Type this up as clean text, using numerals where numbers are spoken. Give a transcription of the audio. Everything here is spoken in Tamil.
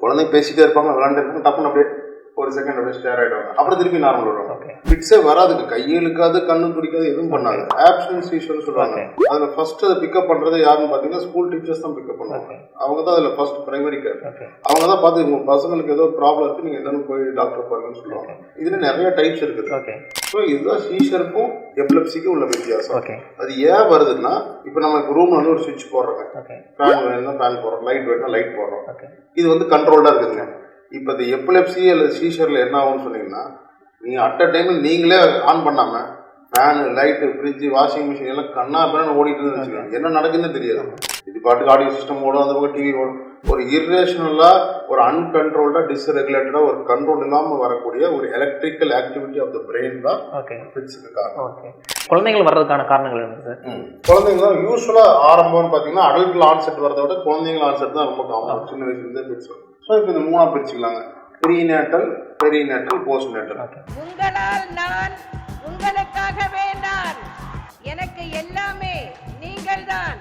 குழந்தைங்க பேசிட்டே இருப்பாங்க, விளையாண்டு இருப்பாங்க, டப்புன்னு அப்படியே ஒரு செகண்ட் அப்படியே ஸ்டேர் ஆகிடுவாங்க, அப்புறம் திருப்பி நார்மல் வருவாங்க. ஃபிட்ஸே வராதுங்க, கையே இழுக்காது, கண்ணு துடிக்காது, எதுவும் பண்ணாது. ஆப்சன்ஸ் சீஷர்னு சொல்லுவாங்க. அதில் ஃபர்ஸ்ட் அதை பிக்கப் பண்ணுறது யாருன்னு பார்த்தீங்கன்னா ஸ்கூல் டீச்சர்ஸ் தான் பிக்கப் பண்ணுவாங்க. அவங்க தான் அதில் ஃபர்ஸ்ட் பிரைமரி கேர். அவங்க தான் பார்த்து உங்கள் பசங்களுக்கு ஏதோ ப்ராப்ளம் இருக்குது, நீங்கள் என்னென்னு போய் டாக்டர் பாருங்கன்னு சொல்லுவாங்க. இதில் நிறைய டைப்ஸ் இருக்குது. ஸோ இதுதான் சீஷருக்கும் எபிலெப்சிக்கும் உள்ள வித்தியாசம். அது ஏன் வருதுன்னா, இப்போ நம்ம ரூமில் வந்து ஒரு சுவிட்ச் போடுறோங்க, ஃபேன் வேணும்னா ஃபேன் போடுறோம், லைட் வேணும்னா லைட் போடுறோம். இது வந்து கண்ட்ரோல்டாக இருக்குதுங்க. இப்போ இந்த எபிலெப்சி அல்லது சீஷரில் என்ன ஆகும்னு சொன்னீங்கன்னா, நீங்கள் அட் அ டைமில் நீங்களே ஆன் பண்ணாமல் fan, light, fridge, washing machine எல்லாம் கண்ணா பேன்னு ஓடிட்டு இருந்து வச்சுக்கோங்க, என்ன நடக்குதுன்னு தெரியாது. இது பாட்டுக்கு ஆடியோ சிஸ்டம் ஓடும், அந்த பக்கம் டிவி ஓடும். ஒரு இர்ரேஷனலாக, ஒரு அன்கண்ட்ரோல்டாக, டிஸ்ரெகுலேட்டடாக, ஒரு கண்ட்ரோல் இல்லாமல் வரக்கூடிய ஒரு electrical activity of the brain தான் ஃபிட்ஸுக்கு காரணம். குழந்தைகள் வர்றதுக்கான காரணங்கள் என்ன சார்? குழந்தைங்க தான் யூஸ்வலாக ஆரம்பம்னு பார்த்தீங்கன்னா அடல்ட்டில் ஆன்செட் வரதை விட குழந்தைங்க ஆன்செட் தான் ரொம்ப காமன், சின்ன வயசுலேருந்தே ஃபிட்ஸ் வரும். ஸோ இப்போ இந்த மூணாக பிரிச்சுக்கலாங்க, ப்ரீநேட்டல், பெரிநேட்டல், போஸ்ட்நேட்டல். உங்களால் நான், உங்களுக்காகவே நான், எனக்கு எல்லாமே நீங்கள் தான்.